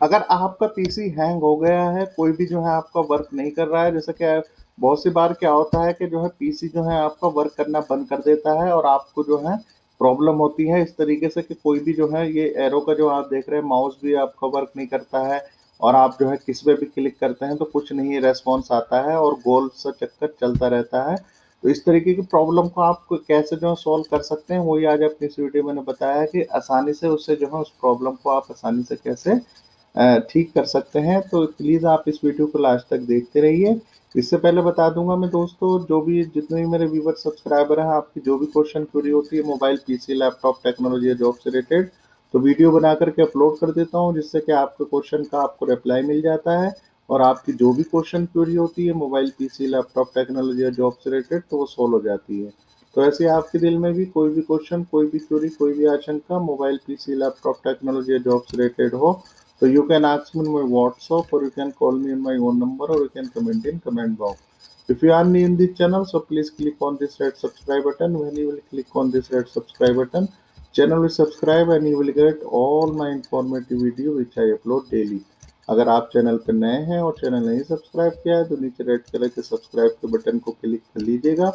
अगर आपका PC hang हो गया है, कोई भी जो है आपका वर्क नहीं कर रहा है, जैसे कि बहुत सी बार क्या होता है कि जो है पीसी जो है आपका वर्क करना बंद कर देता है और आपको जो है प्रॉब्लम होती है इस तरीके से कि कोई भी जो है ये एरो का जो आप देख रहे हैं माउस भी आपका वर्क नहीं करता है और आप जो है किसी पे भी क्लिक करते हैं तो कुछ नहीं रेस्पॉन्स आता है और गोल सा चक्कर चलता रहता है। तो इस तरीके की प्रॉब्लम को आप कैसे जो है सॉल्व कर सकते हैं, वही आज अपनी इस वीडियो में मैंने बताया है कि आसानी से उससे जो है उस प्रॉब्लम को आप आसानी से कैसे ठीक कर सकते हैं। तो प्लीज़ आप इस वीडियो को लास्ट तक देखते रहिए। इससे पहले बता दूंगा मैं दोस्तों, जो भी जितने भी मेरे व्यूवर सब्सक्राइबर हैं, आपकी जो भी क्वेश्चन क्वेरी होती है मोबाइल पीसी लैपटॉप टेक्नोलॉजी या जॉब से रिलेटेड, तो वीडियो बना करके अपलोड कर देता हूँ जिससे कि आपके क्वेश्चन का आपको रिप्लाई मिल जाता है और आपकी जो भी क्वेश्चन क्वेरी होती है मोबाइल पीसी लैपटॉप टेक्नोलॉजी या जॉब से रिलेटेड तो वो सोल्व हो जाती है। तो ऐसे आपके दिल में भी कोई भी क्वेश्चन, कोई भी क्वेरी, कोई भी आशंका मोबाइल पीसी लैपटॉप टेक्नोलॉजी या जॉब से रिलेटेड हो, so you can ask me on my WhatsApp or you can call me on my own number or you can comment in comment box. If you are new in this channel, so please click on this red subscribe button. When you will click on this red subscribe button, channel will subscribe and you will get all my informative video which I upload daily. अगर आप channel पर नए हैं और channel नहीं subscribe किया है तो नीचे रेड कलर के सब्सक्राइब के बटन को क्लिक कर लीजिएगा।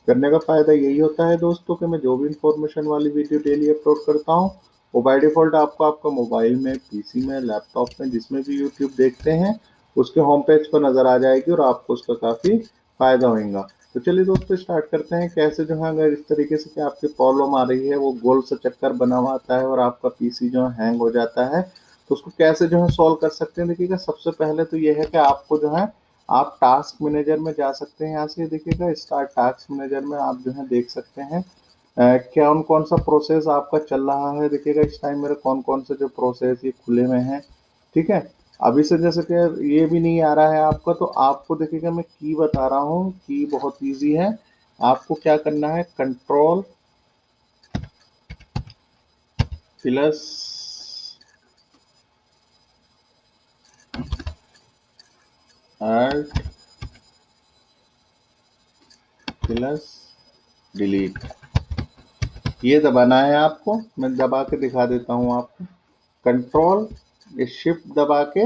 करने का फायदा यही होता है दोस्तों कि मैं जो भी इंफॉर्मेशन वाली वीडियो डेली अपलोड करता हूँ वो बाय डिफ़ॉल्ट आपको आपका मोबाइल में, पीसी में, लैपटॉप में जिसमें भी यूट्यूब देखते हैं उसके होम पेज पर नज़र आ जाएगी और आपको उसका काफ़ी फ़ायदा होगा। तो चलिए दोस्तों स्टार्ट करते हैं। कैसे जो है अगर इस तरीके से कि आपकी प्रॉब्लम आ रही है, वो गोल सा चक्कर बना हुआ आता है और आपका पीसी जो है हैंग हो जाता है, तो उसको कैसे जो है सॉल्व कर सकते हैं। देखिएगा सबसे पहले तो ये है कि आपको जो है आप टास्क मैनेजर में जा सकते हैं। यहाँ से देखिएगा स्टार्ट टास्क मैनेजर में आप जो है देख सकते हैं कौन कौन सा प्रोसेस आपका चल रहा है। देखिएगा इस टाइम मेरे कौन कौन से जो प्रोसेस ये खुले में हैं, ठीक है। अभी से जैसे कि ये भी नहीं आ रहा है आपका, तो आपको देखिएगा मैं की बता रहा हूँ, की बहुत इजी है। आपको क्या करना है, control plus alt plus delete, ये दबाना है आपको। मैं दबा के दिखा देता हूँ आपको। कंट्रोल, ये शिफ्ट दबा के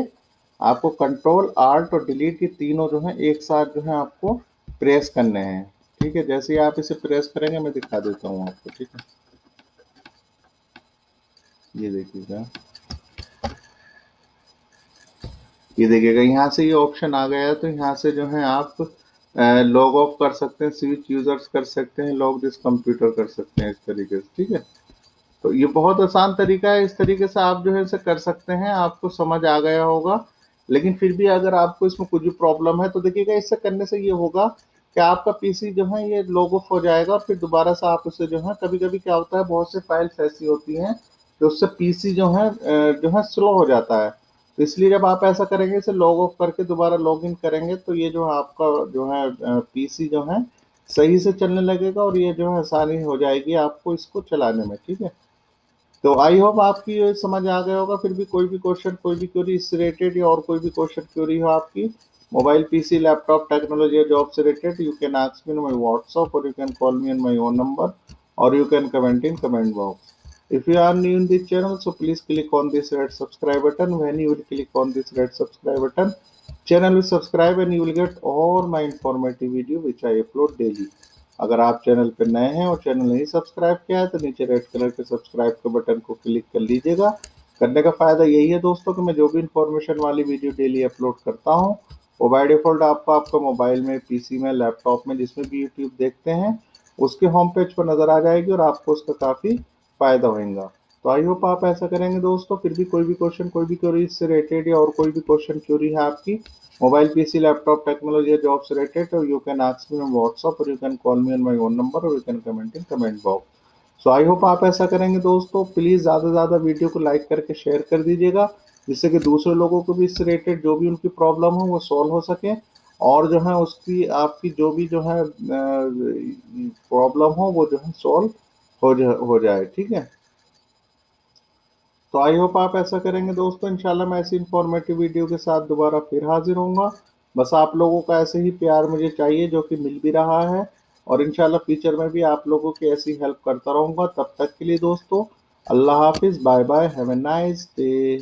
आपको कंट्रोल आल्ट और डिलीट ये तीनों जो है एक साथ जो है आपको प्रेस करने हैं, ठीक है। जैसे ही आप इसे प्रेस करेंगे मैं दिखा देता हूँ आपको, ठीक है। ये देखिएगा, ये देखिएगा यहाँ से ये ऑप्शन आ गया है। तो यहाँ से जो है आप लॉग ऑफ कर सकते हैं, स्विच यूजर्स कर सकते हैं, लॉग दिस कंप्यूटर कर सकते हैं इस तरीके से, ठीक है। तो ये बहुत आसान तरीका है, इस तरीके से आप जो है इसे कर सकते हैं। आपको समझ आ गया होगा। लेकिन फिर भी अगर आपको इसमें कुछ भी प्रॉब्लम है तो देखिएगा इससे करने से ये होगा कि आपका पीसी जो है ये लॉग ऑफ हो जाएगा और फिर दोबारा से आप उसे जो है, कभी कभी क्या होता है बहुत से फाइल्स ऐसी होती हैं तो उससे पीसी जो है स्लो हो जाता है। तो इसलिए जब आप ऐसा करेंगे, इसे लॉग ऑफ करके दोबारा लॉग इन करेंगे तो ये जो है आपका जो है पीसी जो है सही से चलने लगेगा और ये जो है आसानी हो जाएगी आपको इसको चलाने में, ठीक है। तो आई होप आपकी ये समझ आ गया होगा। फिर भी कोई भी क्वेश्चन, कोई भी क्वेरी इससे रिलेटेड या और कोई भी क्वेश्चन क्वेरी हो आपकी मोबाइल पीसी लैपटॉप टेक्नोलॉजी या जॉब से related, you can ask me on my WhatsApp और you can call me on my own number और you can comment in comment box. If you are new in this channel, so please click on this red subscribe button. When you will click on this red subscribe button, channel will subscribe and you will get all my informative video which I upload daily. अगर आप channel पर नए हैं और channel नहीं subscribe किया है तो नीचे रेड कलर के सब्सक्राइब के बटन को क्लिक कर लीजिएगा। करने का फायदा यही है दोस्तों कि मैं जो भी इंफॉर्मेशन वाली वीडियो डेली अपलोड करता हूँ वो बाय डिफॉल्ट आपको आपका मोबाइल में, पीसी में, लैपटॉप में जिसमें भी यूट्यूब देखते हैं उसके होम पेज पर नजर आ जाएगी और आपको उसका काफी फायदा होगा। तो आई होप आप ऐसा करेंगे दोस्तों। फिर भी कोई भी क्वेश्चन, कोई भी क्वेरी इससे रिलेटेड या और कोई भी क्वेश्चन क्वेरी है आपकी मोबाइल पीसी लैपटॉप टेक्नोलॉजी या जॉब से रिलेटेड, तो you can ask me on WhatsApp और you can call me on my own number और you can comment in comment box. So I hope आप ऐसा करेंगे दोस्तों। प्लीज ज्यादा से ज्यादा वीडियो को लाइक करके शेयर कर दीजिएगा जिससे कि दूसरे लोगों को भी इससे रिलेटेड जो भी उनकी प्रॉब्लम हो वो सॉल्व हो सके और जो है उसकी, आपकी जो भी जो है प्रॉब्लम हो वो जो है सॉल्व हो जाए, ठीक है। तो आई होप आप ऐसा करेंगे दोस्तों। इंशाल्लाह मैं ऐसी इंफॉर्मेटिव वीडियो के साथ दोबारा फिर हाजिर होऊंगा। बस आप लोगों का ऐसे ही प्यार मुझे चाहिए जो कि मिल भी रहा है और इंशाल्लाह फ्यूचर में भी आप लोगों की ऐसी हेल्प करता रहूंगा। तब तक के लिए दोस्तों अल्लाह हाफिज, bye bye, have a nice day.